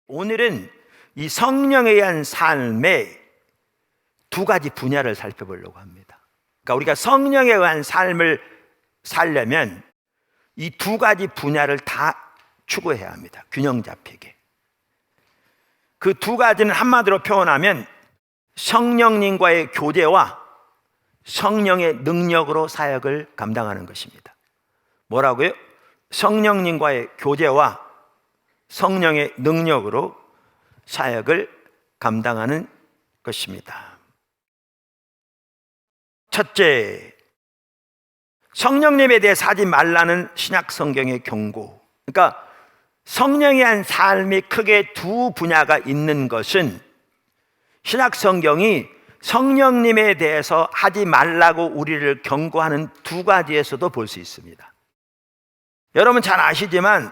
오늘은 이 성령에 의한 삶의 두 가지 분야를 살펴보려고 합니다. 그러니까 우리가 성령에 의한 삶을 살려면 이 두 가지 분야를 다 추구해야 합니다. 균형 잡히게. 그 두 가지는 한마디로 표현하면 성령님과의 교제와 성령의 능력으로 사역을 감당하는 것입니다. 뭐라고요? 성령님과의 교제와 성령의 능력으로 사역을 감당하는 것입니다. 첫째, 성령님에 대해서 하지 말라는 신약 성경의 경고. 그러니까 성령에 대한 삶이 크게 두 분야가 있는 것은 신약 성경이 성령님에 대해서 하지 말라고 우리를 경고하는 두 가지에서도 볼 수 있습니다. 여러분 잘 아시지만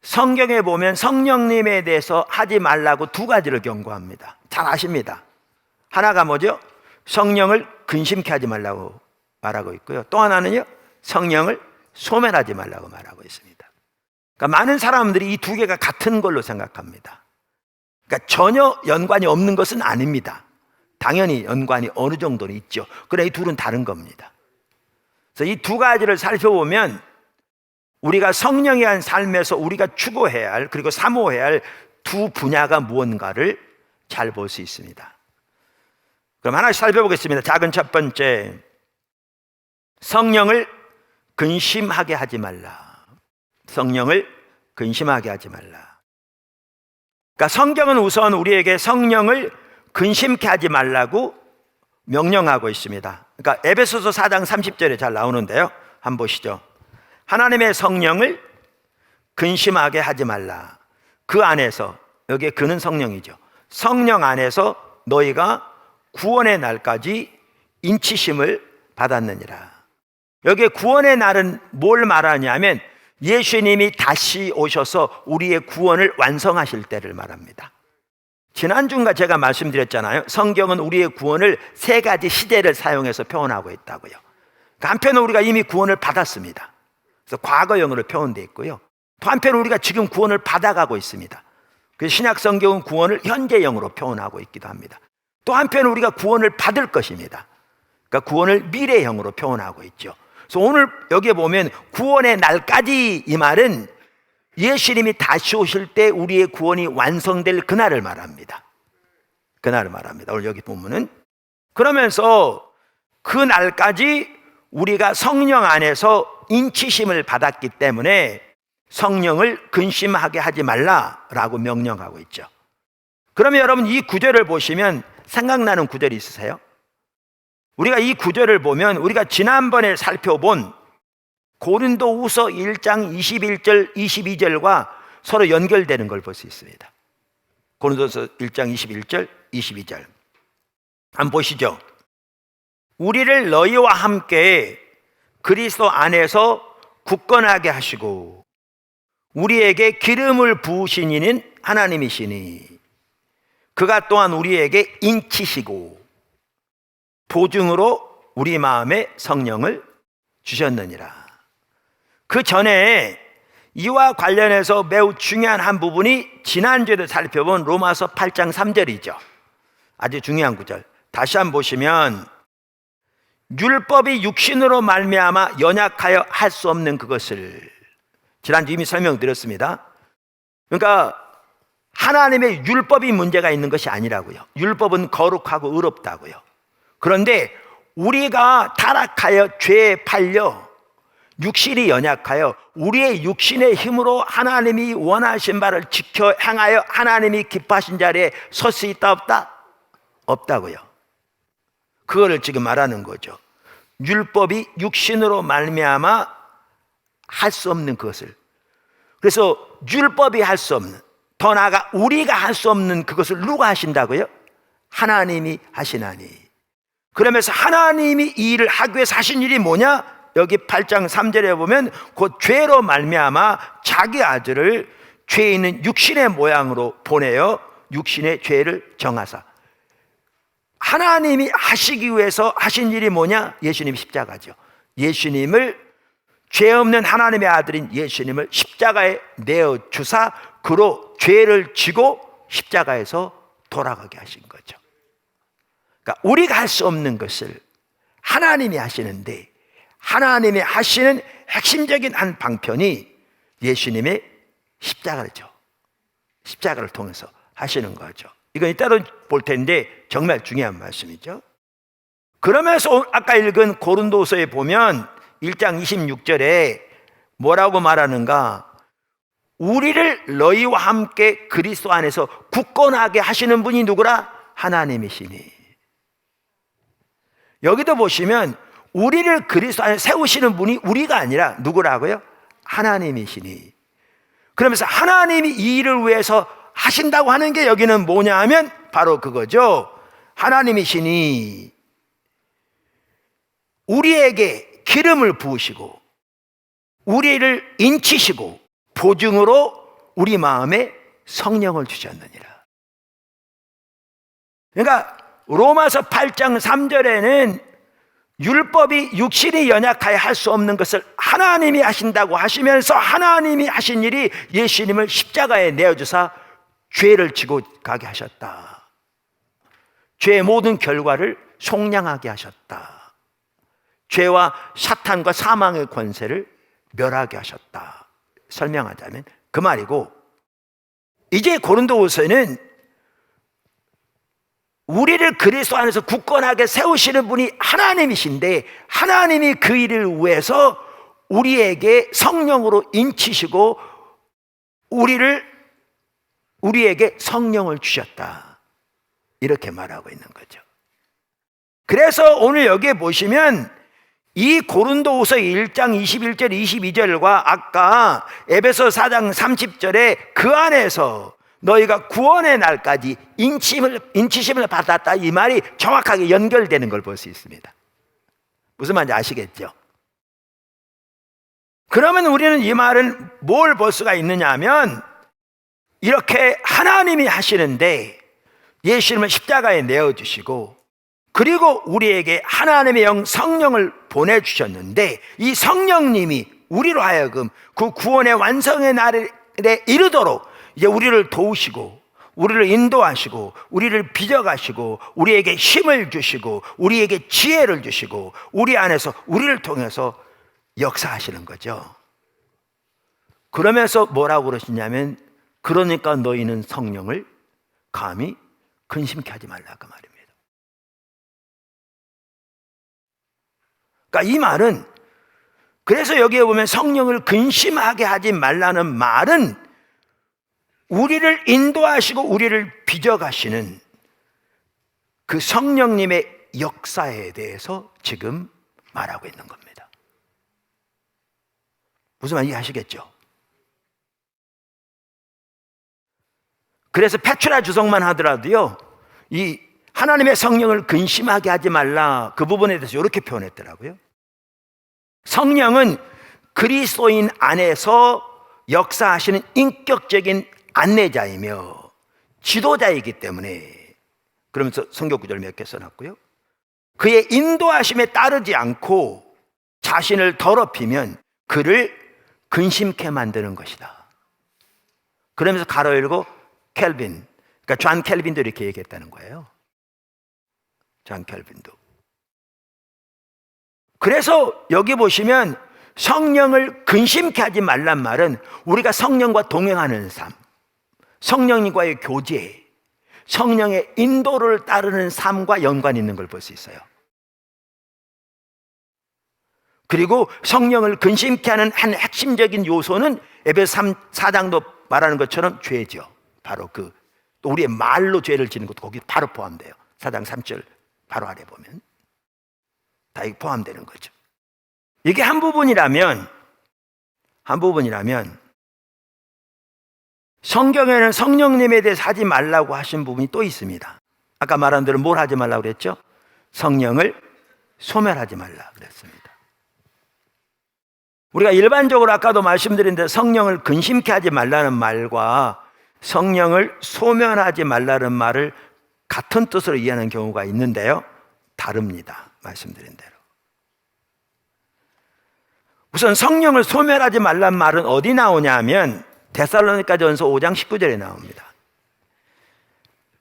성경에 보면 성령님에 대해서 하지 말라고 두 가지를 경고합니다. 잘 아십니다. 하나가 뭐죠? 성령을 근심케 하지 말라고 말하고 있고요. 또 하나는요, 성령을 소멸하지 말라고 말하고 있습니다. 그러니까 많은 사람들이 이 두 개가 같은 걸로 생각합니다. 그러니까 전혀 연관이 없는 것은 아닙니다. 당연히 연관이 어느 정도는 있죠. 그러나 이 둘은 다른 겁니다. 그래서 이 두 가지를 살펴보면 우리가 성령에 대한 삶에서 우리가 추구해야 할, 그리고 사모해야 할 두 분야가 무언가를 잘 볼 수 있습니다. 그럼 하나씩 살펴보겠습니다. 작은 첫 번째, 성령을 근심하게 하지 말라. 성령을 근심하게 하지 말라. 그러니까 성경은 우선 우리에게 성령을 근심케 하지 말라고 명령하고 있습니다. 그러니까 에베소서 4장 30절에 잘 나오는데요. 한번 보시죠. 하나님의 성령을 근심하게 하지 말라. 그 안에서, 여기에 그는 성령이죠. 성령 안에서 너희가 구원의 날까지 인치심을 받았느니라. 여기에 구원의 날은 뭘 말하냐면 예수님이 다시 오셔서 우리의 구원을 완성하실 때를 말합니다. 지난주인가 제가 말씀드렸잖아요. 성경은 우리의 구원을 세 가지 시대를 사용해서 표현하고 있다고요. 한편은 우리가 이미 구원을 받았습니다. 그래서 과거형으로 표현되어 있고요. 또 한편은 우리가 지금 구원을 받아가고 있습니다. 그래서 신약 성경은 구원을 현재형으로 표현하고 있기도 합니다. 또 한편은 우리가 구원을 받을 것입니다. 그러니까 구원을 미래형으로 표현하고 있죠. 그래서 오늘 여기에 보면 구원의 날까지, 이 말은 예수님이 다시 오실 때 우리의 구원이 완성될 그날을 말합니다. 그날을 말합니다. 오늘 여기 보면은. 그러면서 그 날까지 우리가 성령 안에서 인치심을 받았기 때문에 성령을 근심하게 하지 말라라고 명령하고 있죠. 그러면 여러분 이 구절을 보시면 생각나는 구절이 있으세요? 우리가 이 구절을 보면 우리가 지난번에 살펴본 고린도후서 1장 21절 22절과 서로 연결되는 걸 볼 수 있습니다. 고린도후서 1장 21절 22절 한번 보시죠. 우리를 너희와 함께 그리스도 안에서 굳건하게 하시고 우리에게 기름을 부으신 이는 하나님이시니 그가 또한 우리에게 인치시고 보증으로 우리 마음에 성령을 주셨느니라. 그 전에 이와 관련해서 매우 중요한 한 부분이 지난주에도 살펴본 로마서 8장 3절이죠. 아주 중요한 구절. 다시 한번 보시면 율법이 육신으로 말미암아 연약하여 할 수 없는 그것을, 지난주 이미 설명드렸습니다. 그러니까 하나님의 율법이 문제가 있는 것이 아니라고요. 율법은 거룩하고 의롭다고요. 그런데 우리가 타락하여 죄에 팔려 육신이 연약하여 우리의 육신의 힘으로 하나님이 원하신 바를 지켜 행하여 하나님이 기뻐하신 자리에 설 수 있다 없다? 없다고요. 그거를 지금 말하는 거죠. 율법이 육신으로 말미암아 할 수 없는 그것을. 그래서 율법이 할 수 없는, 더 나아가 우리가 할 수 없는 그것을 누가 하신다고요? 하나님이 하시나니. 그러면서 하나님이 이 일을 하기 위해서 하신 일이 뭐냐? 여기 8장 3절에 보면 곧 죄로 말미암아 자기 아들을 죄 있는 육신의 모양으로 보내어 육신의 죄를 정하사. 하나님이 하시기 위해서 하신 일이 뭐냐? 예수님 십자가죠. 예수님을, 죄 없는 하나님의 아들인 예수님을 십자가에 내어 주사 그로 죄를 지고 십자가에서 돌아가게 하신 거죠. 그러니까 우리가 할 수 없는 것을 하나님이 하시는데, 하나님이 하시는 핵심적인 한 방편이 예수님의 십자가죠. 십자가를 통해서 하시는 거죠. 이건 이따로 볼 텐데 정말 중요한 말씀이죠. 그러면서 아까 읽은 고린도서에 보면 1장 26절에 뭐라고 말하는가? 우리를 너희와 함께 그리스도 안에서 굳건하게 하시는 분이 누구라? 하나님이시니. 여기도 보시면 우리를 그리스도 안에 세우시는 분이 우리가 아니라 누구라고요? 하나님이시니. 그러면서 하나님이 이 일을 위해서 하신다고 하는 게 여기는 뭐냐 하면 바로 그거죠. 하나님이시니 우리에게 기름을 부으시고 우리를 인치시고 보증으로 우리 마음에 성령을 주셨느니라. 그러니까 로마서 8장 3절에는 율법이 육신이 연약하여 할 수 없는 것을 하나님이 하신다고 하시면서 하나님이 하신 일이 예수님을 십자가에 내어주사 죄를 지고 가게 하셨다. 죄의 모든 결과를 속량하게 하셨다. 죄와 사탄과 사망의 권세를 멸하게 하셨다. 설명하자면 그 말이고, 이제 고린도후서는 우리를 그리스도 안에서 굳건하게 세우시는 분이 하나님이신데, 하나님이 그 일을 위해서 우리에게 성령으로 인치시고 우리에게 성령을 주셨다. 이렇게 말하고 있는 거죠. 그래서 오늘 여기에 보시면 이 고린도후서 1장 21절 22절과 아까 에베소 4장 30절에 그 안에서 너희가 구원의 날까지 인치심을 받았다, 이 말이 정확하게 연결되는 걸 볼 수 있습니다. 무슨 말인지 아시겠죠? 그러면 우리는 이 말은 뭘 볼 수가 있느냐 하면, 이렇게 하나님이 하시는데 예수님을 십자가에 내어주시고 그리고 우리에게 하나님의 영 성령을 보내주셨는데, 이 성령님이 우리로 하여금 그 구원의 완성의 날에 이르도록 이제 우리를 도우시고 우리를 인도하시고 우리를 빚어가시고 우리에게 힘을 주시고 우리에게 지혜를 주시고 우리 안에서 우리를 통해서 역사하시는 거죠. 그러면서 뭐라고 그러시냐면, 그러니까 너희는 성령을 감히 근심케 하지 말라, 그 말입니다. 그러니까 이 말은, 그래서 여기에 보면 성령을 근심하게 하지 말라는 말은 우리를 인도하시고 우리를 빚어가시는 그 성령님의 역사에 대해서 지금 말하고 있는 겁니다. 무슨 말인지 아시겠죠? 그래서 페트라 주석만 하더라도요, 이 하나님의 성령을 근심하게 하지 말라, 그 부분에 대해서 이렇게 표현했더라고요. 성령은 그리스도인 안에서 역사하시는 인격적인 안내자이며 지도자이기 때문에, 그러면서 성경 구절 몇 개 써놨고요, 그의 인도하심에 따르지 않고 자신을 더럽히면 그를 근심케 만드는 것이다. 그러면서 가로 열고 켈빈, 그러니까 존 켈빈도 이렇게 얘기했다는 거예요. 존 켈빈도. 그래서 여기 보시면 성령을 근심케 하지 말란 말은 우리가 성령과 동행하는 삶, 성령님과의 교제, 성령의 인도를 따르는 삶과 연관이 있는 걸 볼 수 있어요. 그리고 성령을 근심케 하는 한 핵심적인 요소는 에베소 4장도 말하는 것처럼 죄죠. 바로 또 우리의 말로 죄를 지는 것도 거기 바로 포함돼요. 4장 3절 바로 아래 보면 다 포함되는 거죠. 이게 한 부분이라면 성경에는 성령님에 대해서 하지 말라고 하신 부분이 또 있습니다. 아까 말한 대로 뭘 하지 말라고 그랬죠? 성령을 소멸하지 말라 그랬습니다. 우리가 일반적으로 아까도 말씀드린 대로 성령을 근심케 하지 말라는 말과 성령을 소멸하지 말라는 말을 같은 뜻으로 이해하는 경우가 있는데요, 다릅니다. 말씀드린 대로. 우선 성령을 소멸하지 말란 말은 어디 나오냐 하면 데살로니가전서 5장 19절에 나옵니다.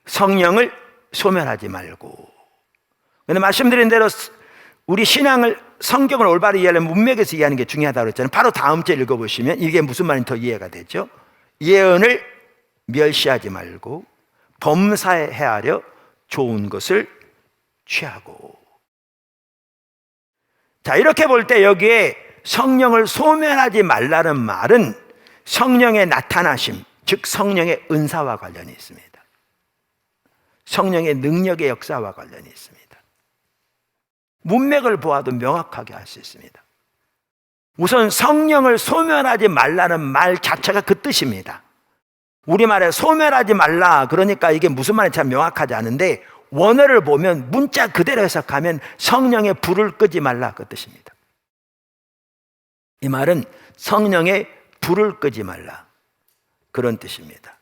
성령을 소멸하지 말고. 근데 말씀드린 대로 우리 신앙을, 성경을 올바로 이해하려면 문맥에서 이해하는 게 중요하다고 그랬잖아요. 바로 다음 절 읽어보시면 이게 무슨 말인지 더 이해가 되죠. 예언을 멸시하지 말고 범사에 헤아려 좋은 것을 취하고. 자, 이렇게 볼 때 여기에 성령을 소멸하지 말라는 말은 성령의 나타나심, 즉 성령의 은사와 관련이 있습니다. 성령의 능력의 역사와 관련이 있습니다. 문맥을 보아도 명확하게 알 수 있습니다. 우선 성령을 소멸하지 말라는 말 자체가 그 뜻입니다. 우리말에 소멸하지 말라, 그러니까 이게 무슨 말인지 참 명확하지 않은데 원어를 보면 문자 그대로 해석하면 성령의 불을 끄지 말라, 그 뜻입니다. 이 말은 성령의 불을 끄지 말라, 그런 뜻입니다.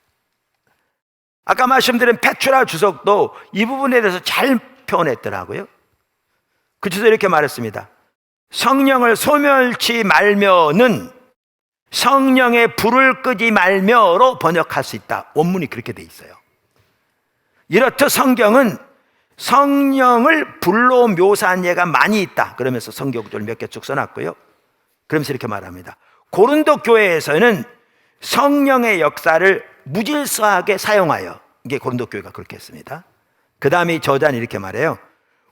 아까 말씀드린 페트라 주석도 이 부분에 대해서 잘 표현했더라고요. 그 주석 이렇게 말했습니다. 성령을 소멸치 말며는 성령의 불을 끄지 말며로 번역할 수 있다. 원문이 그렇게 돼 있어요. 이렇듯 성경은 성령을 불로 묘사한 예가 많이 있다, 그러면서 성경구절 몇 개 쭉 써놨고요. 그러면서 이렇게 말합니다. 고린도 교회에서는 성령의 역사를 무질서하게 사용하여, 이게 고린도 교회가 그렇게 했습니다. 그 다음에 이 저자는 이렇게 말해요.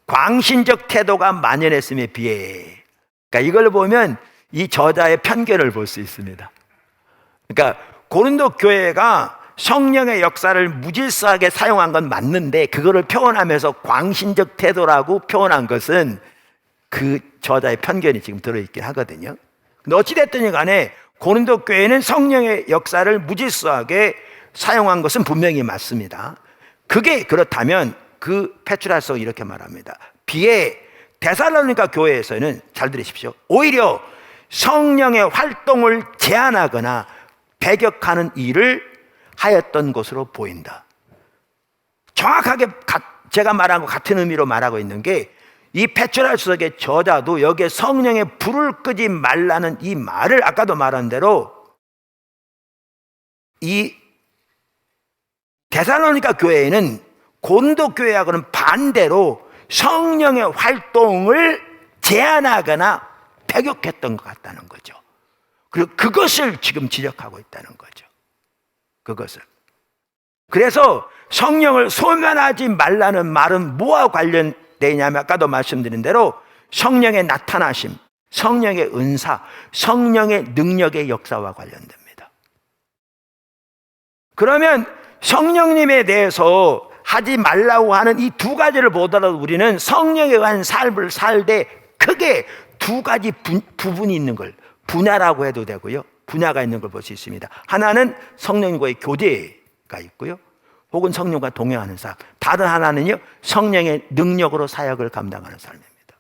광신적 태도가 만연했음에 비해. 그러니까 이걸 보면 이 저자의 편견을 볼 수 있습니다. 그러니까 고린도 교회가 성령의 역사를 무질서하게 사용한 건 맞는데 그거를 표현하면서 광신적 태도라고 표현한 것은 그 저자의 편견이 지금 들어있긴 하거든요. 근데 어찌됐든 간에 고린도 교회는 성령의 역사를 무질서하게 사용한 것은 분명히 맞습니다. 그게 그렇다면 그 페트라서 이렇게 말합니다. 비에 데살로니가 교회에서는, 잘 들으십시오, 오히려 성령의 활동을 제한하거나 배격하는 일을 하였던 것으로 보인다. 정확하게 제가 말한 것 같은 의미로 말하고 있는 게, 이 페트라 주석의 저자도 여기에 성령의 불을 끄지 말라는 이 말을 아까도 말한 대로 이 데살로니가 교회에는 고린도 교회하고는 반대로 성령의 활동을 제한하거나 배격했던 것 같다는 거죠. 그리고 그것을 지금 지적하고 있다는 거죠. 그것을. 그래서 성령을 소멸하지 말라는 말은 뭐와 관련되냐면 아까도 말씀드린 대로 성령의 나타나심, 성령의 은사, 성령의 능력의 역사와 관련됩니다. 그러면 성령님에 대해서 하지 말라고 하는 이 두 가지를 보더라도 우리는 성령에 의한 삶을 살 때 크게 두 가지 부분이 있는 걸, 분야라고 해도 되고요, 분야가 있는 걸 볼 수 있습니다. 하나는 성령과의 교제가 있고요, 혹은 성령과 동행하는 삶. 다른 하나는요, 성령의 능력으로 사역을 감당하는 삶입니다.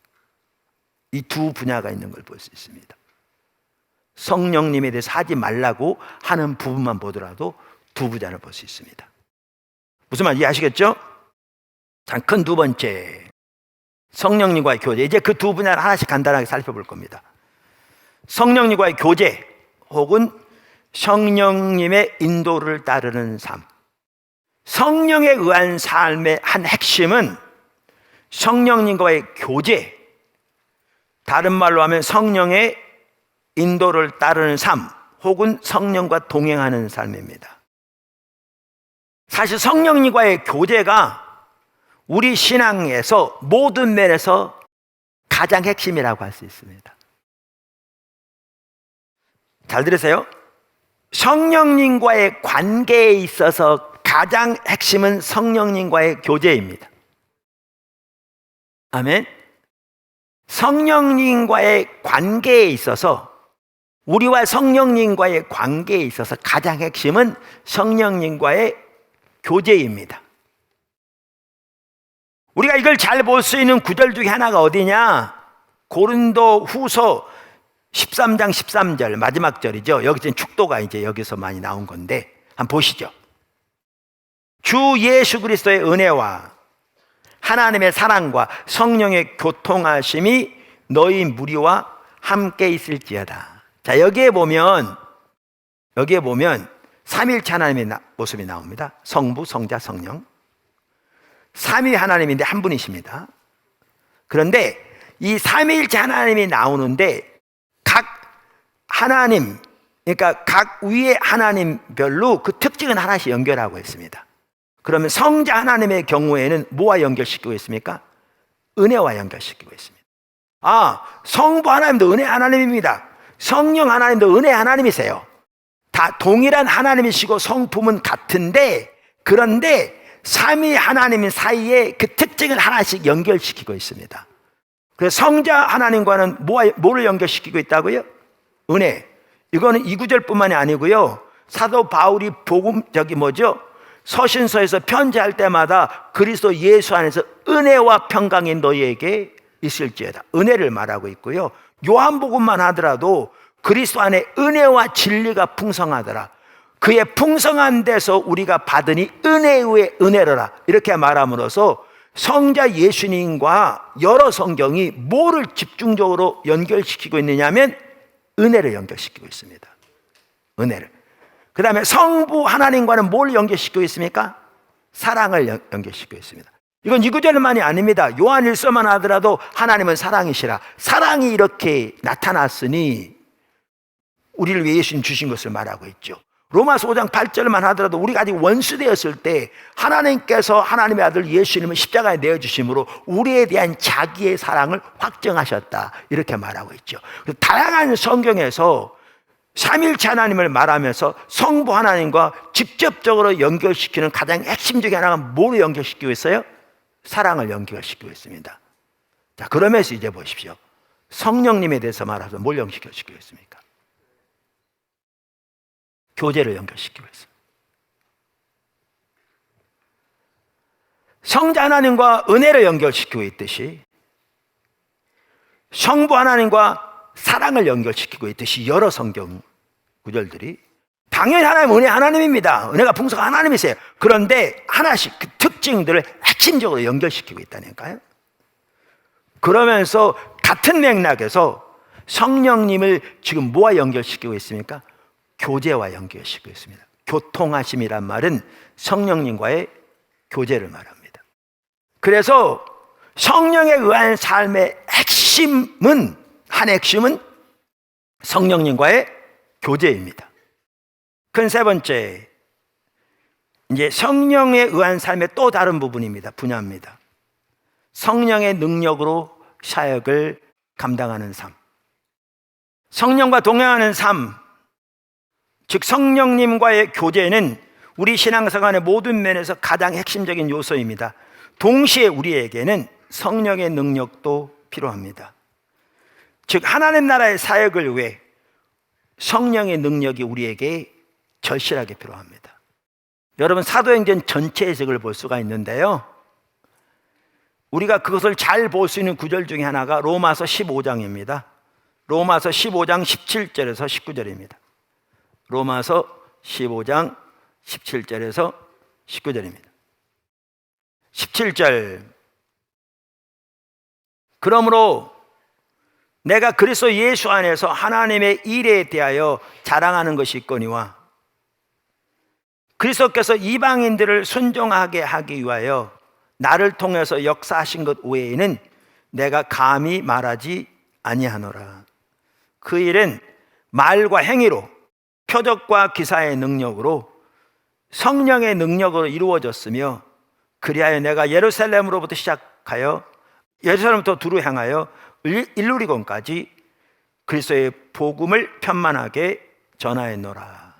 이 두 분야가 있는 걸 볼 수 있습니다. 성령님에 대해서 하지 말라고 하는 부분만 보더라도 두 분야를 볼 수 있습니다. 무슨 말인지 이해하시겠죠? 자, 큰 두 번째, 성령님과의 교제. 이제 그 두 분야를 하나씩 간단하게 살펴볼 겁니다. 성령님과의 교제 혹은 성령님의 인도를 따르는 삶. 성령에 의한 삶의 한 핵심은 성령님과의 교제, 다른 말로 하면 성령의 인도를 따르는 삶 혹은 성령과 동행하는 삶입니다. 사실 성령님과의 교제가 우리 신앙에서 모든 면에서 가장 핵심이라고 할 수 있습니다. 잘 들으세요. 성령님과의 관계에 있어서 가장 핵심은 성령님과의 교제입니다. 아멘. 성령님과의 관계에 있어서, 우리와 성령님과의 관계에 있어서 가장 핵심은 성령님과의 교제입니다. 우리가 이걸 잘 볼 수 있는 구절 중에 하나가 어디냐? 고린도 후서 13장 13절 마지막 절이죠. 여기 지금 축도가 이제 여기서 많이 나온 건데 한번 보시죠. 주 예수 그리스도의 은혜와 하나님의 사랑과 성령의 교통하심이 너희 무리와 함께 있을지어다. 자, 여기에 보면 여기에 보면 삼위일체 하나님의 모습이 나옵니다. 성부, 성자, 성령. 삼위 하나님인데 한 분이십니다. 그런데 이 삼위일체 하나님이 나오는데 각 하나님, 그러니까 각 위의 하나님별로 그 특징은 하나씩 연결하고 있습니다. 그러면 성자 하나님의 경우에는 뭐와 연결시키고 있습니까? 은혜와 연결시키고 있습니다. 성부 하나님도 은혜 하나님입니다. 성령 하나님도 은혜 하나님이세요. 다 동일한 하나님이시고 성품은 같은데, 그런데 삼위 하나님 사이에 그 특징을 하나씩 연결시키고 있습니다. 그래서 성자 하나님과는 뭐를 연결시키고 있다고요? 은혜. 이거는 이 구절뿐만이 아니고요. 사도 바울이 서신서에서 편지할 때마다 그리스도 예수 안에서 은혜와 평강이 너희에게 있을지어다. 은혜를 말하고 있고요. 요한복음만 하더라도 그리스도 안에 은혜와 진리가 풍성하더라. 그의 풍성한 데서 우리가 받으니 은혜 위에 은혜로라. 이렇게 말함으로써 성자 예수님과 여러 성경이 뭐를 집중적으로 연결시키고 있느냐 하면 은혜를 연결시키고 있습니다. 은혜를. 그 다음에 성부 하나님과는 뭘 연결시키고 있습니까? 사랑을 연결시키고 있습니다. 이건 이 구절만이 아닙니다. 요한일서만 하더라도 하나님은 사랑이시라. 사랑이 이렇게 나타났으니 우리를 위해 예수님 주신 것을 말하고 있죠. 로마서 5장 8절만 하더라도 우리가 아직 원수되었을 때 하나님께서 하나님의 아들 예수님을 십자가에 내어주심으로 우리에 대한 자기의 사랑을 확정하셨다. 이렇게 말하고 있죠. 다양한 성경에서 삼위일체 하나님을 말하면서 성부 하나님과 직접적으로 연결시키는 가장 핵심적인 하나가 뭐로 연결시키고 있어요? 사랑을 연결시키고 있습니다. 자, 그러면서 이제 보십시오. 성령님에 대해서 말하면서 뭘 연결시키고 있습니까? 교제를 연결시키고 있습니다. 성자 하나님과 은혜를 연결시키고 있듯이 성부 하나님과 사랑을 연결시키고 있듯이 여러 성경 구절들이 당연히 하나님 은혜 하나님입니다. 은혜가 풍성한 하나님이세요. 그런데 하나씩 그 특징들을 핵심적으로 연결시키고 있다니까요. 그러면서 같은 맥락에서 성령님을 지금 뭐와 연결시키고 있습니까? 교제와 연결시키고 있습니다. 교통하심이란 말은 성령님과의 교제를 말합니다. 그래서 성령에 의한 삶의 핵심은 성령님과의 교제입니다. 큰 세 번째, 이제 성령에 의한 삶의 또 다른 부분입니다. 분야입니다. 성령의 능력으로 사역을 감당하는 삶. 성령과 동행하는 삶, 즉 성령님과의 교제는 우리 신앙생활의 모든 면에서 가장 핵심적인 요소입니다. 동시에 우리에게는 성령의 능력도 필요합니다. 즉 하나님 나라의 사역을 위해 성령의 능력이 우리에게 절실하게 필요합니다. 여러분, 사도행전 전체 해석을 볼 수가 있는데요, 우리가 그것을 잘 볼 수 있는 구절 중에 하나가 로마서 15장입니다. 로마서 15장 17절에서 19절입니다. 로마서 15장 17절에서 19절입니다. 17절, 그러므로 내가 그리스도 예수 안에서 하나님의 일에 대하여 자랑하는 것이 있거니와 그리스도께서 이방인들을 순종하게 하기 위하여 나를 통해서 역사하신 것 외에는 내가 감히 말하지 아니하노라. 그 일은 말과 행위로, 표적과 기사의 능력으로, 성령의 능력으로 이루어졌으며 그리하여 내가 예루살렘으로부터 시작하여 예루살렘부터 두루 향하여 일루리곤까지 그리스도의 복음을 편만하게 전하였노라.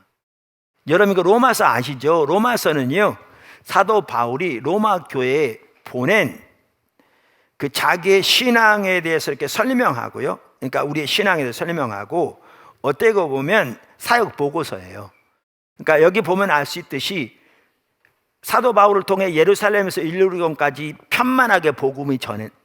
여러분, 이거 로마서 아시죠? 로마서는요, 사도 바울이 로마 교회에 보낸 그 자기의 신앙에 대해서 이렇게 설명하고요, 그러니까 우리의 신앙에 대해서 설명하고, 어떻게 보면 사역 보고서예요. 그러니까 여기 보면 알 수 있듯이 사도 바울을 통해 예루살렘에서 일루리곤까지 편만하게 복음이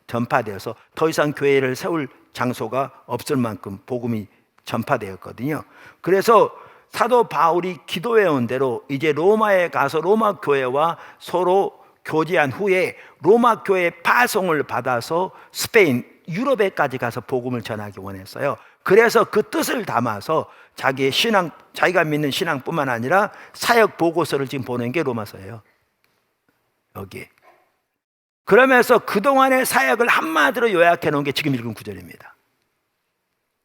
전파되어서 더 이상 교회를 세울 장소가 없을 만큼 복음이 전파되었거든요. 그래서 사도 바울이 기도해온 대로 이제 로마에 가서 로마 교회와 서로 교제한 후에 로마 교회의 파송을 받아서 스페인, 유럽에까지 가서 복음을 전하기 원했어요. 그래서 그 뜻을 담아서 자기의 신앙, 자기가 믿는 신앙뿐만 아니라 사역 보고서를 지금 보낸 게 로마서예요. 여기. 그러면서 그동안의 사역을 한마디로 요약해 놓은 게 지금 읽은 구절입니다.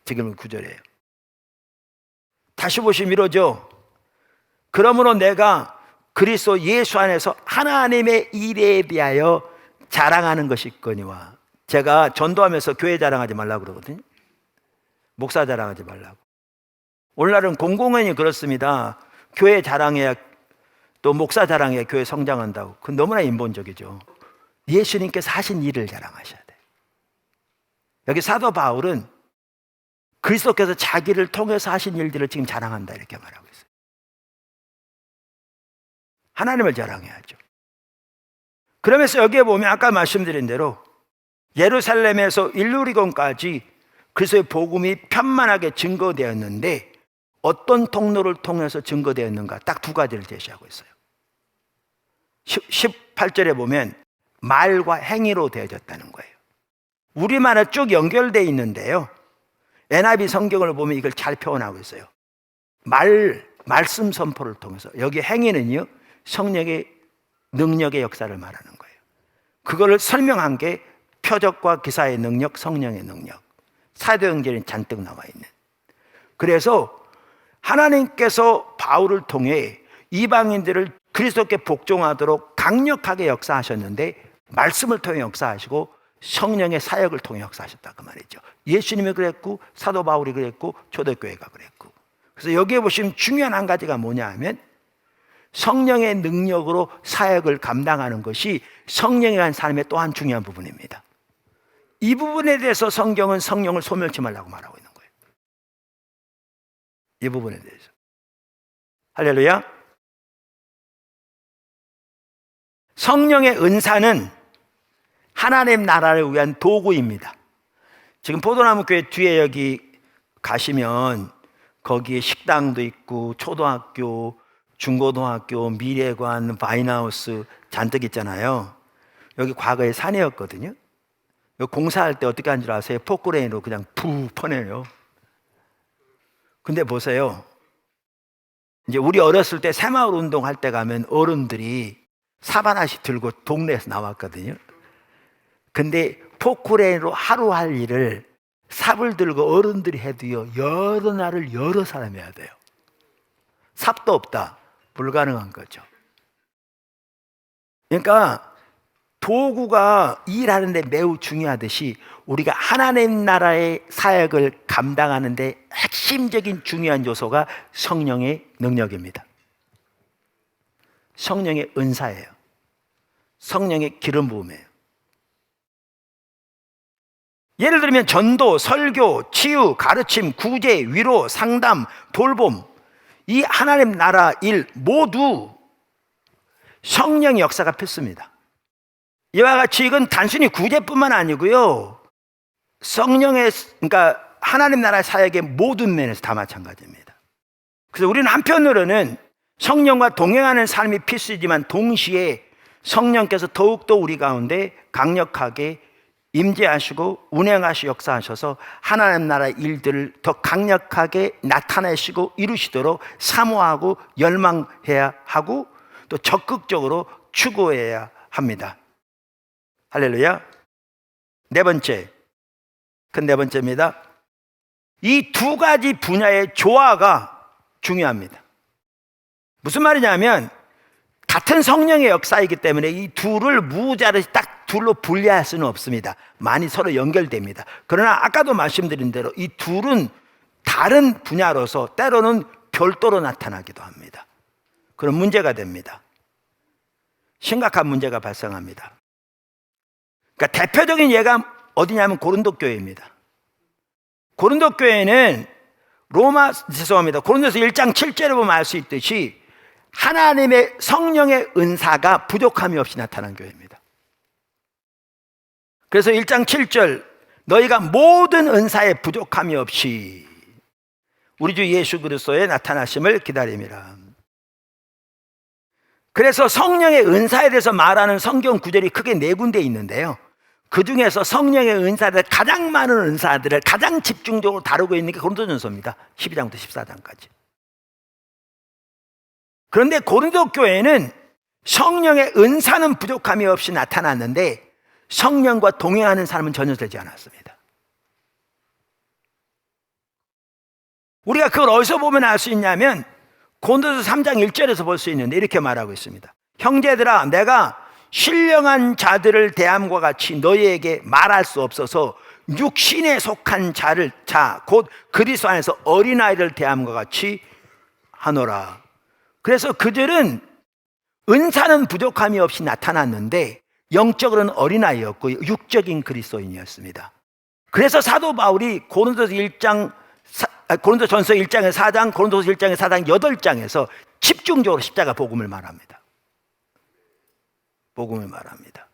지금 읽은 구절이에요. 다시 보시면 이러죠. 그러므로 내가 그리스도 예수 안에서 하나님의 일에 대하여 자랑하는 것이 있거니와. 제가 전도하면서 교회 자랑하지 말라고 그러거든요. 목사 자랑하지 말라고. 오늘날은 공공연히 그렇습니다. 교회 자랑해야, 또 목사 자랑해야 교회 성장한다고. 그건 너무나 인본적이죠. 예수님께서 하신 일을 자랑하셔야 돼요. 여기 사도 바울은 그리스도께서 자기를 통해서 하신 일들을 지금 자랑한다 이렇게 말하고 있어요. 하나님을 자랑해야죠. 그러면서 여기에 보면 아까 말씀드린 대로 예루살렘에서 일루리곤까지 그리스도의 복음이 편만하게 증거되었는데 어떤 통로를 통해서 증거되었는가 딱 두 가지를 제시하고 있어요. 18절에 보면 말과 행위로 되어졌다는 거예요. 우리말에 쭉 연결되어 있는데요, NIV 성경을 보면 이걸 잘 표현하고 있어요. 말씀 선포를 통해서. 여기 행위는요, 성령의 능력의 역사를 말하는 거예요. 그거를 설명한 게 표적과 기사의 능력, 성령의 능력, 사도행전에 잔뜩 나와 있는. 그래서 하나님께서 바울을 통해 이방인들을 그리스도께 복종하도록 강력하게 역사하셨는데 말씀을 통해 역사하시고 성령의 사역을 통해 역사하셨다 그 말이죠. 예수님이 그랬고 사도 바울이 그랬고 초대교회가 그랬고. 그래서 여기에 보시면 중요한 한 가지가 뭐냐 하면 성령의 능력으로 사역을 감당하는 것이 성령이 한 삶의 또 한 중요한 부분입니다. 이 부분에 대해서 성경은 성령을 소멸치 말라고 말하고 있는 거예요. 이 부분에 대해서. 할렐루야. 성령의 은사는 하나님 나라를 위한 도구입니다. 지금 포도나무 교회 뒤에 여기 가시면 거기에 식당도 있고 초등학교, 중고등학교, 미래관, 바인하우스 잔뜩 있잖아요. 여기 과거에 산이었거든요. 여기 공사할 때 어떻게 한 줄 아세요? 포크레인으로 그냥 푹 퍼내요. 근데 보세요. 이제 우리 어렸을 때 새마을 운동할 때 가면 어른들이 삽 하나씩 들고 동네에서 나왔거든요. 근데 포크레인으로 하루 할 일을 삽을 들고 어른들이 해도요, 여러 날을 여러 사람이 해야 돼요. 삽도 없다. 불가능한 거죠. 그러니까 도구가 일하는데 매우 중요하듯이 우리가 하나님 나라의 사역을 감당하는데 핵심적인 중요한 요소가 성령의 능력입니다. 성령의 은사예요. 성령의 기름 부음이에요. 예를 들면 전도, 설교, 치유, 가르침, 구제, 위로, 상담, 돌봄, 이 하나님 나라 일 모두 성령의 역사가 필수입니다. 이와 같이 이건 단순히 구제뿐만 아니고요, 성령의, 그러니까 하나님 나라 사역의 모든 면에서 다 마찬가지입니다. 그래서 우리는 한편으로는 성령과 동행하는 삶이 필수이지만 동시에 성령께서 더욱더 우리 가운데 강력하게 임재하시고 운행하시고 역사하셔서 하나님 나라의 일들을 더 강력하게 나타내시고 이루시도록 사모하고 열망해야 하고 또 적극적으로 추구해야 합니다. 할렐루야. 네 번째, 큰 네 번째입니다. 이 두 가지 분야의 조화가 중요합니다. 무슨 말이냐면 같은 성령의 역사이기 때문에 이 둘을 무자르시 딱 둘로 분리할 수는 없습니다. 많이 서로 연결됩니다. 그러나 아까도 말씀드린 대로 이 둘은 다른 분야로서 때로는 별도로 나타나기도 합니다. 그런 문제가 됩니다. 심각한 문제가 발생합니다. 그러니까 대표적인 예가 어디냐면 고린도 교회입니다. 고린도 교회는 고린도서 1장 7절에 보면 알 수 있듯이 하나님의 성령의 은사가 부족함이 없이 나타난 교회입니다. 그래서 1장 7절, 너희가 모든 은사에 부족함이 없이 우리 주 예수 그리스도의 나타나심을 기다림이라. 그래서 성령의 은사에 대해서 말하는 성경 구절이 크게 네 군데 있는데요, 그 중에서 성령의 은사들, 가장 많은 은사들을 가장 집중적으로 다루고 있는 게 고린도전서입니다. 12장부터 14장까지. 그런데 고린도 교회는 성령의 은사는 부족함이 없이 나타났는데 성령과 동행하는 사람은 전혀 되지 않았습니다. 우리가 그걸 어디서 보면 알 수 있냐면 고린도서 3장 1절에서 볼 수 있는데 이렇게 말하고 있습니다. 형제들아, 내가 신령한 자들을 대함과 같이 너희에게 말할 수 없어서 육신에 속한 곧 그리스도 안에서 어린아이를 대함과 같이 하노라. 그래서 그들은 은사는 부족함이 없이 나타났는데 영적으로는 어린아이였고 육적인 그리스도인이었습니다. 그래서 사도 바울이 고린도전서 1장의 4장, 고린도서 1장의 4장 8장에서 집중적으로 십자가 복음을 말합니다. 복음을 말합니다.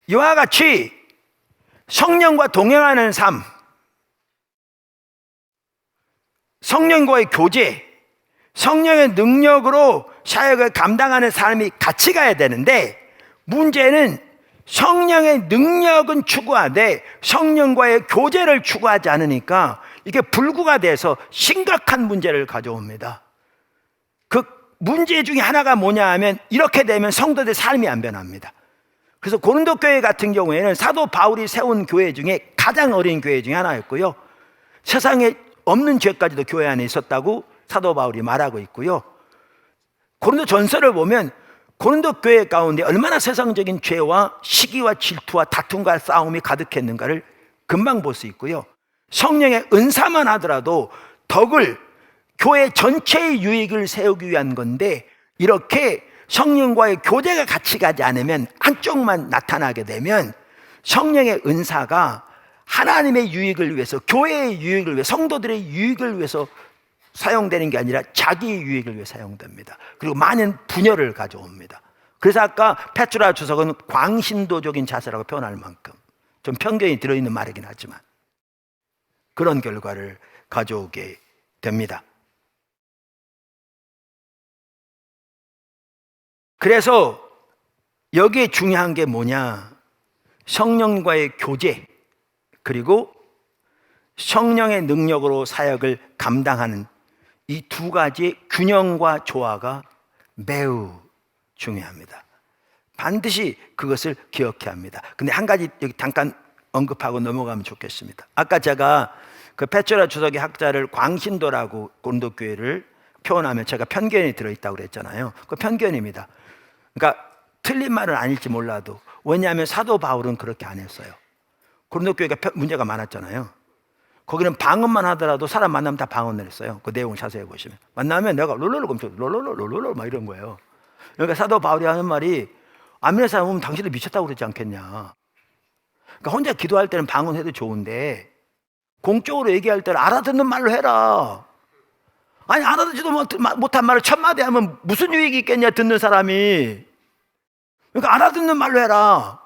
이와 같이 성령과 동행하는 삶, 성령과의 교제, 성령의 능력으로 사역을 감당하는 삶이 같이 가야 되는데 문제는 성령의 능력은 추구하되 성령과의 교제를 추구하지 않으니까 이게 불구가 돼서 심각한 문제를 가져옵니다. 그 문제 중에 하나가 뭐냐 하면 이렇게 되면 성도들의 삶이 안 변합니다. 그래서 고린도 교회 같은 경우에는 사도 바울이 세운 교회 중에 가장 어린 교회 중에 하나였고요, 세상에 없는 죄까지도 교회 안에 있었다고 사도 바울이 말하고 있고요, 고린도 전서를 보면 고린도 교회 가운데 얼마나 세상적인 죄와 시기와 질투와 다툼과 싸움이 가득했는가를 금방 볼 수 있고요, 성령의 은사만 하더라도 덕을 교회 전체의 유익을 세우기 위한 건데 이렇게 성령과의 교제가 같이 가지 않으면 한쪽만 나타나게 되면 성령의 은사가 하나님의 유익을 위해서, 교회의 유익을 위해서, 성도들의 유익을 위해서 사용되는 게 아니라 자기의 유익을 위해 사용됩니다. 그리고 많은 분열을 가져옵니다. 그래서 아까 페트라 주석은 광신도적인 자세라고 표현할 만큼 좀 편견이 들어있는 말이긴 하지만 그런 결과를 가져오게 됩니다. 그래서 여기에 중요한 게 뭐냐, 성령과의 교제 그리고 성령의 능력으로 사역을 감당하는 이 두 가지의 균형과 조화가 매우 중요합니다. 반드시 그것을 기억해야 합니다. 근데 한 가지 여기 잠깐 언급하고 넘어가면 좋겠습니다. 아까 제가 그 페트라 주석의 학자를 광신도라고 고린도 교회를 표현하면 제가 편견이 들어있다고 그랬잖아요. 그 편견입니다. 그러니까 틀린 말은 아닐지 몰라도, 왜냐하면 사도 바울은 그렇게 안 했어요. 고린도 교회가 문제가 많았잖아요. 거기는 방언만 하더라도 사람 만나면 다 방언을 했어요. 그 내용을 자세히 보시면 만나면 내가 롤롤로 검쳐 롤롤로 막 이런 거예요. 그러니까 사도 바울이 하는 말이 안 믿는 사람 보면 당신들 미쳤다고 그러지 않겠냐. 그러니까 혼자 기도할 때는 방언해도 좋은데 공적으로 얘기할 때는 알아듣는 말로 해라. 아니 알아듣지도 못한 말을 천마디 하면 무슨 유익이 있겠냐, 듣는 사람이. 그러니까 알아듣는 말로 해라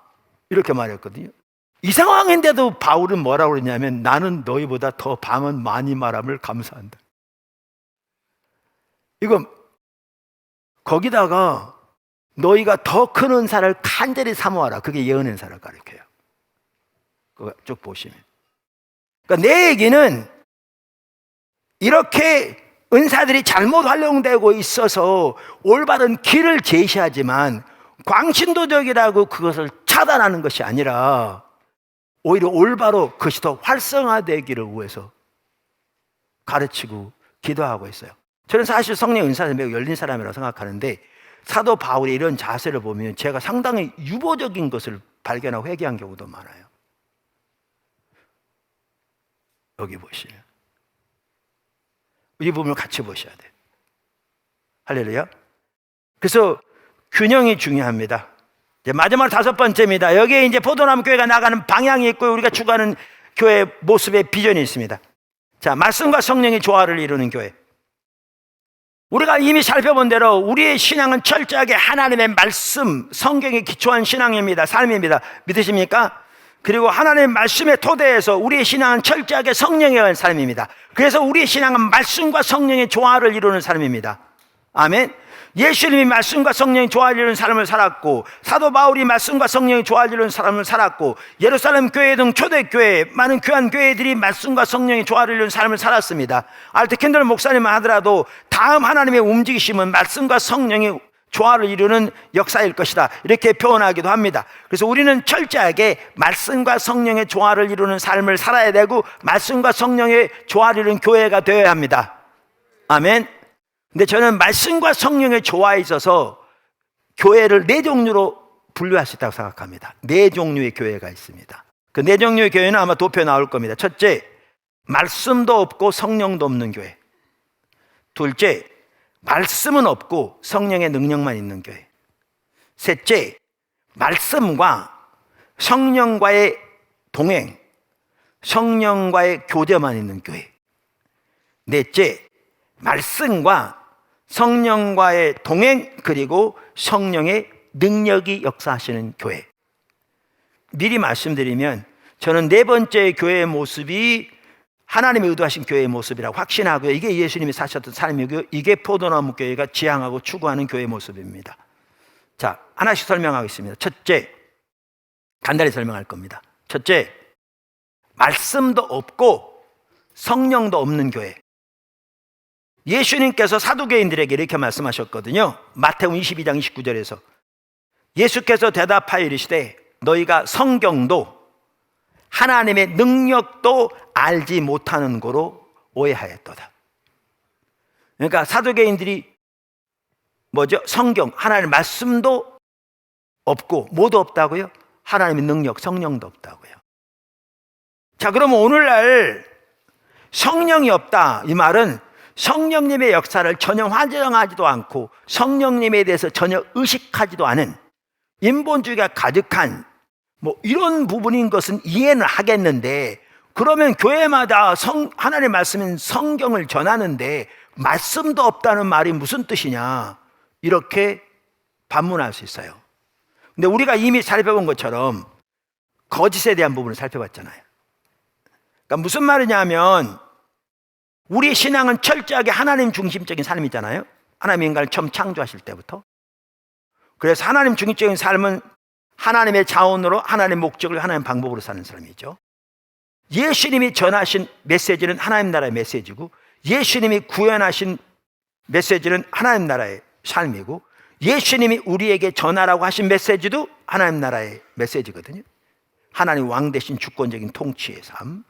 이렇게 말했거든요. 이 상황인데도 바울은 뭐라고 그러냐면 나는 너희보다 더 방언 많이 말함을 감사한다. 이건 거기다가 너희가 더 큰 은사를 간절히 사모하라. 그게 예언 은사를 가리켜요. 그거 쭉 보시면. 그러니까 내 얘기는 이렇게 은사들이 잘못 활용되고 있어서 올바른 길을 제시하지만 광신도적이라고 그것을 차단하는 것이 아니라 오히려 올바로 그것이 더 활성화되기를 위해서 가르치고 기도하고 있어요. 저는 사실 성령 은사에 매우 열린 사람이라고 생각하는데 사도 바울의 이런 자세를 보면 제가 상당히 유보적인 것을 발견하고 회개한 경우도 많아요. 여기 보시면 이 부분을 같이 보셔야 돼요. 할렐루야. 그래서 균형이 중요합니다. 이제 마지막 5번째입니다. 여기에 이제 포도나무 교회가 나가는 방향이 있고 우리가 추구하는 교회 모습의 비전이 있습니다. 자, 말씀과 성령의 조화를 이루는 교회. 우리가 이미 살펴본 대로 우리의 신앙은 철저하게 하나님의 말씀, 성경에 기초한 신앙입니다. 삶입니다. 믿으십니까? 그리고 하나님의 말씀의 토대에서 우리의 신앙은 철저하게 성령에 의한 삶입니다. 그래서 우리의 신앙은 말씀과 성령의 조화를 이루는 삶입니다. 아멘. 예수님이 말씀과 성령이 조화를 이루는 삶을 살았고, 사도 바울이 말씀과 성령이 조화를 이루는 삶을 살았고, 예루살렘 교회 등 초대교회 많은 귀한 교회들이 말씀과 성령이 조화를 이루는 삶을 살았습니다. 알트 캔들 목사님만 하더라도 다음 하나님의 움직이심은 말씀과 성령이 조화를 이루는 역사일 것이다, 이렇게 표현하기도 합니다. 그래서 우리는 철저하게 말씀과 성령의 조화를 이루는 삶을 살아야 되고, 말씀과 성령의 조화를 이루는 교회가 되어야 합니다. 아멘. 근데 저는 말씀과 성령의 조화에 있어서 교회를 4종류로 분류할 수 있다고 생각합니다. 4종류의 교회가 있습니다. 그 4종류의 교회는 아마 도표에 나올 겁니다. 첫째, 말씀도 없고 성령도 없는 교회. 둘째, 말씀은 없고 성령의 능력만 있는 교회. 셋째, 말씀과 성령과의 동행, 성령과의 교제만 있는 교회. 넷째, 말씀과 성령과의 동행, 그리고 성령의 능력이 역사하시는 교회. 미리 말씀드리면 저는 4번째 교회의 모습이 하나님이 의도하신 교회의 모습이라고 확신하고요. 이게 예수님이 사셨던 삶이고요. 이게 포도나무 교회가 지향하고 추구하는 교회의 모습입니다. 자, 하나씩 설명하겠습니다. 첫째, 간단히 설명할 겁니다. 첫째, 말씀도 없고 성령도 없는 교회. 예수님께서 사두개인들에게 이렇게 말씀하셨거든요. 마태복음 22장 29절에서 예수께서 대답하여 이르시되 너희가 성경도 하나님의 능력도 알지 못하는 거로 오해하였도다. 그러니까 사두개인들이 뭐죠? 성경, 하나님의 말씀도 없고 뭐도 없다고요? 하나님의 능력, 성령도 없다고요. 자, 그러면 오늘날 성령이 없다, 이 말은 성령님의 역사를 전혀 환영하지도 않고 성령님에 대해서 전혀 의식하지도 않은 인본주의가 가득한 이런 부분인 것은 이해는 하겠는데, 그러면 교회마다 하나님의 말씀인 성경을 전하는데 말씀도 없다는 말이 무슨 뜻이냐, 이렇게 반문할 수 있어요. 근데 우리가 이미 살펴본 것처럼 거짓에 대한 부분을 살펴봤잖아요. 그러니까 무슨 말이냐면 우리 신앙은 철저하게 하나님 중심적인 삶이잖아요. 하나님 인간을 처음 창조하실 때부터. 그래서 하나님 중심적인 삶은 하나님의 자원으로, 하나님의 목적을, 하나님의 방법으로 사는 사람이죠. 예수님이 전하신 메시지는 하나님 나라의 메시지고, 예수님이 구현하신 메시지는 하나님 나라의 삶이고, 예수님이 우리에게 전하라고 하신 메시지도 하나님 나라의 메시지거든요. 하나님 왕 대신 주권적인 통치의 삶.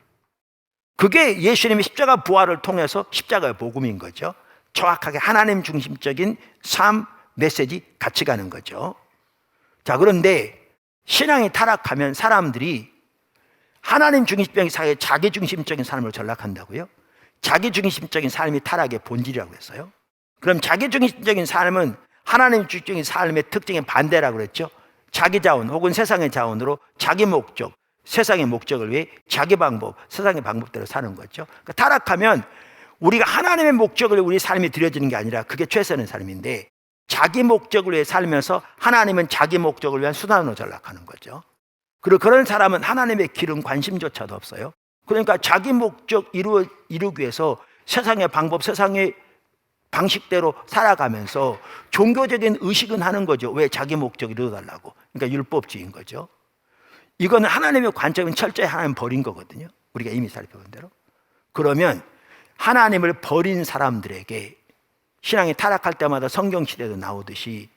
그게 예수님의 십자가 부활을 통해서 십자가의 복음인 거죠. 정확하게 하나님 중심적인 삶, 메시지 같이 가는 거죠. 자, 그런데 신앙이 타락하면 사람들이 하나님 중심적인 사회에 자기 중심적인 삶으로 전락한다고요? 자기 중심적인 삶이 타락의 본질이라고 했어요. 그럼 자기 중심적인 삶은 하나님 중심적인 삶의 특징의 반대라고 그랬죠. 자기 자원 혹은 세상의 자원으로 자기 목적, 세상의 목적을 위해 자기 방법, 세상의 방법대로 사는 거죠. 그러니까 타락하면 우리가 하나님의 목적을 위해 우리 삶이 드려지는 게 아니라 그게 최선의 삶인데, 자기 목적을 위해 살면서 하나님은 자기 목적을 위한 수단으로 전락하는 거죠. 그리고 그런 사람은 하나님의 길은 관심조차도 없어요. 그러니까 자기 목적 이루기 위해서 세상의 방법, 세상의 방식대로 살아가면서 종교적인 의식은 하는 거죠. 왜? 자기 목적을 이루어달라고. 그러니까 율법주의인 거죠. 이거는 하나님의 관점은 철저히 하나님 버린 거거든요. 우리가 이미 살펴본 대로. 그러면 하나님을 버린 사람들에게 신앙이 타락할 때마다 성경시대도 나오듯이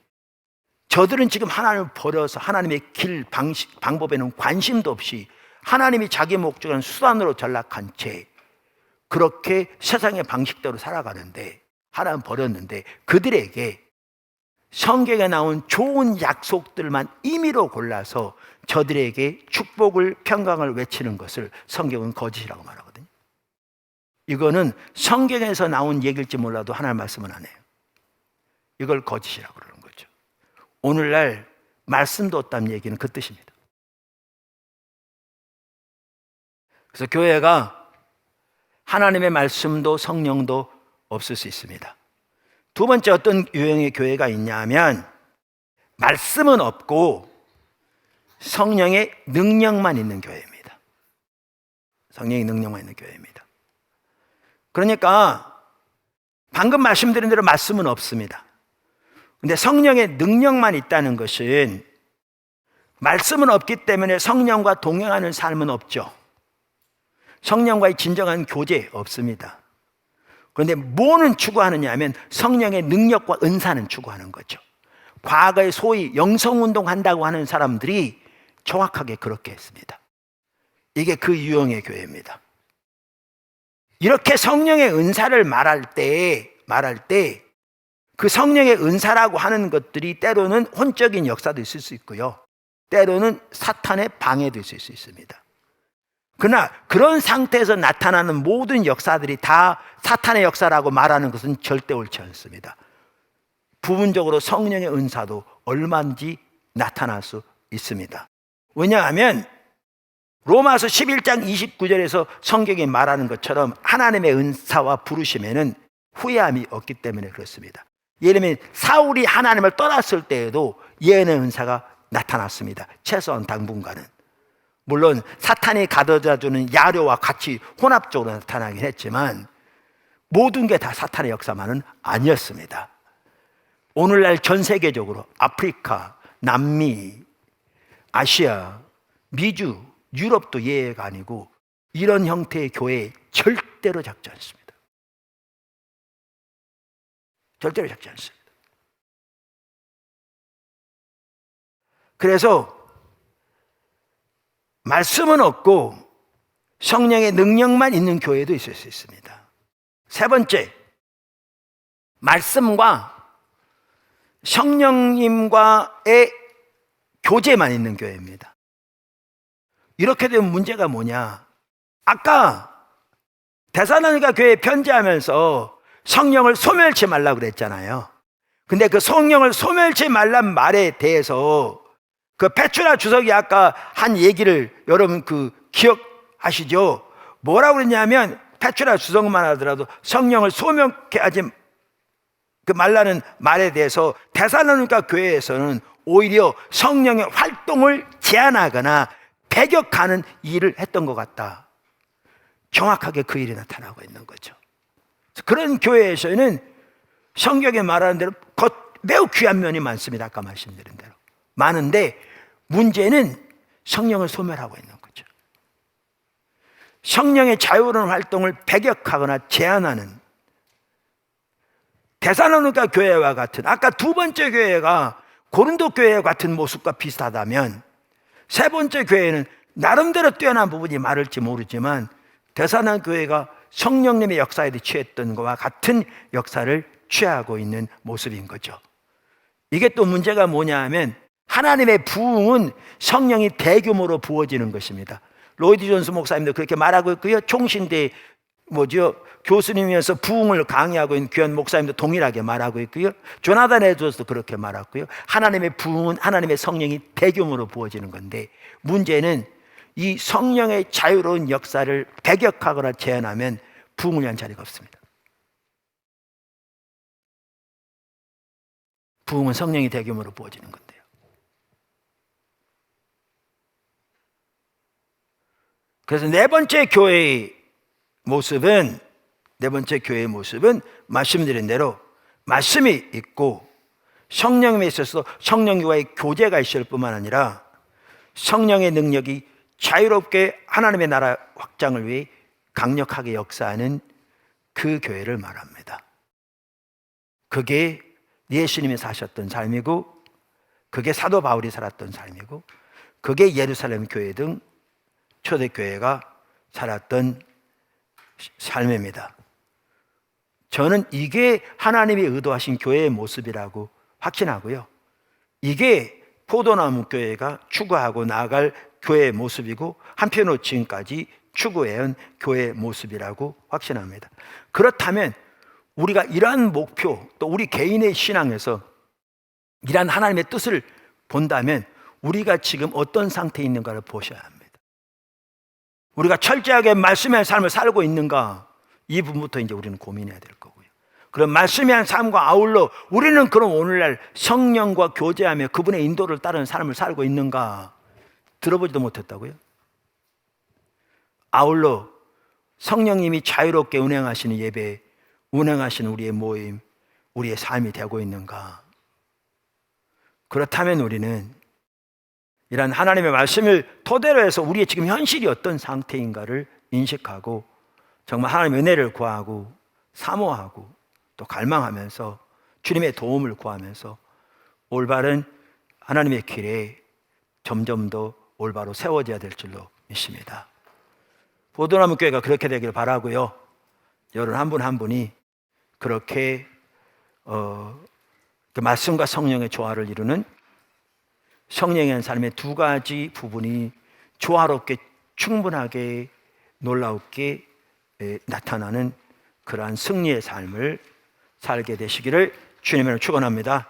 저들은 지금 하나님을 버려서 하나님의 길, 방식, 방법에는 관심도 없이 하나님이 자기 목적은 수단으로 전락한 채 그렇게 세상의 방식대로 살아가는데, 하나님 버렸는데 그들에게 성경에 나온 좋은 약속들만 임의로 골라서 저들에게 축복을, 평강을 외치는 것을 성경은 거짓이라고 말하거든요. 이거는 성경에서 나온 얘기일지 몰라도 하나님 말씀은 안 해요. 이걸 거짓이라고 그러는 거죠. 오늘날 말씀도 없다는 얘기는 그 뜻입니다. 그래서 교회가 하나님의 말씀도 성령도 없을 수 있습니다. 두 번째 어떤 유형의 교회가 있냐면 말씀은 없고 성령의 능력만 있는 교회입니다. 성령의 능력만 있는 교회입니다. 그러니까 방금 말씀드린 대로 말씀은 없습니다. 근데 성령의 능력만 있다는 것은 말씀은 없기 때문에 성령과 동행하는 삶은 없죠. 성령과의 진정한 교제 없습니다. 그런데 뭐는 추구하느냐 하면 성령의 능력과 은사는 추구하는 거죠. 과거에 소위 영성운동 한다고 하는 사람들이 정확하게 그렇게 했습니다. 이게 그 유형의 교회입니다. 이렇게 성령의 은사를 말할 때 그 성령의 은사라고 하는 것들이 때로는 혼적인 역사도 있을 수 있고요. 때로는 사탄의 방해도 있을 수 있습니다. 그러나 그런 상태에서 나타나는 모든 역사들이 다 사탄의 역사라고 말하는 것은 절대 옳지 않습니다. 부분적으로 성령의 은사도 얼마든지 나타날 수 있습니다. 왜냐하면 로마서 11장 29절에서 성경이 말하는 것처럼 하나님의 은사와 부르심에는 후회함이 없기 때문에 그렇습니다. 예를 들면 사울이 하나님을 떠났을 때에도 예언의 은사가 나타났습니다. 최소한 당분간은. 물론 사탄이 가져다주는 야료와 같이 혼합적으로 나타나긴 했지만 모든 게 다 사탄의 역사만은 아니었습니다. 오늘날 전 세계적으로 아프리카, 남미, 아시아, 미주, 유럽도 예외가 아니고 이런 형태의 교회에 절대로 작지 않습니다. 절대로 작지 않습니다. 그래서 말씀은 없고 성령의 능력만 있는 교회도 있을 수 있습니다. 세 번째, 말씀과 성령님과의 교제만 있는 교회입니다. 이렇게 되면 문제가 뭐냐? 아까 데살로니가 교회에 편지하면서 성령을 소멸치 말라고 그랬잖아요. 근데 그 성령을 소멸치 말란 말에 대해서 그 페투라 주석이 아까 한 얘기를 여러분 기억하시죠? 뭐라고 그랬냐면 페투라 주석만 하더라도 성령을 소멸케 하지 말라는 말에 대해서 데살로니가 교회에서는 오히려 성령의 활동을 제한하거나 배격하는 일을 했던 것 같다. 정확하게 그 일이 나타나고 있는 거죠. 그런 교회에서는 성경에 말하는 대로 매우 귀한 면이 많습니다. 아까 말씀드린 대로 많은데 문제는 성령을 소멸하고 있는 거죠. 성령의 자유로운 활동을 배격하거나 제한하는 데살로니가 교회와 같은, 아까 두 번째 교회가 고린도 교회와 같은 모습과 비슷하다면 세 번째 교회는 나름대로 뛰어난 부분이 많을지 모르지만 데살로니가 교회가 성령님의 역사에 취했던 것과 같은 역사를 취하고 있는 모습인 거죠. 이게 또 문제가 뭐냐 하면 하나님의 부흥은 성령이 대규모로 부어지는 것입니다. 로이드 존스 목사님도 그렇게 말하고 있고요. 총신대 교수님이면서 부흥을 강의하고 있는 귀한 목사님도 동일하게 말하고 있고요. 조나단 에드워즈도 그렇게 말했고요. 하나님의 부흥은 하나님의 성령이 대규모로 부어지는 건데 문제는 이 성령의 자유로운 역사를 배격하거나 제한하면 부흥을 위한 자리가 없습니다. 부흥은 성령이 대규모로 부어지는 건데요. 그래서 네 번째 교회의 모습은 말씀드린 대로 말씀이 있고 성령님에 있어서 성령과의 교제가 있을 뿐만 아니라 성령의 능력이 자유롭게 하나님의 나라 확장을 위해 강력하게 역사하는 그 교회를 말합니다. 그게 예수님이 사셨던 삶이고 그게 사도 바울이 살았던 삶이고 그게 예루살렘 교회 등 초대교회가 살았던 삶입니다. 저는 이게 하나님이 의도하신 교회의 모습이라고 확신하고요. 이게 포도나무 교회가 추구하고 나아갈 교회의 모습이고 한편으로 지금까지 추구해온 교회의 모습이라고 확신합니다. 그렇다면 우리가 이러한 목표 또 우리 개인의 신앙에서 이러한 하나님의 뜻을 본다면 우리가 지금 어떤 상태에 있는가를 보셔야 합니다. 우리가 철저하게 말씀의 삶을 살고 있는가, 이 부분부터 이제 우리는 고민해야 될 거고요. 그럼 말씀의 삶과 아울러 우리는 그럼 오늘날 성령과 교제하며 그분의 인도를 따르는 삶을 살고 있는가 들어보지도 못했다고요? 아울러 성령님이 자유롭게 운행하시는 예배, 운행하시는 우리의 모임, 우리의 삶이 되고 있는가? 그렇다면 우리는 이런 하나님의 말씀을 토대로 해서 우리의 지금 현실이 어떤 상태인가를 인식하고 정말 하나님의 은혜를 구하고 사모하고 또 갈망하면서 주님의 도움을 구하면서 올바른 하나님의 길에 점점 더 올바로 세워져야 될 줄로 믿습니다. 보도나무 교회가 그렇게 되길 바라고요. 여러분 한 분 한 분이 그렇게 그 말씀과 성령의 조화를 이루는 성령의 삶의 두 가지 부분이 조화롭게 충분하게 놀랍게 나타나는 그러한 승리의 삶을 살게 되시기를 주님으로 축원합니다.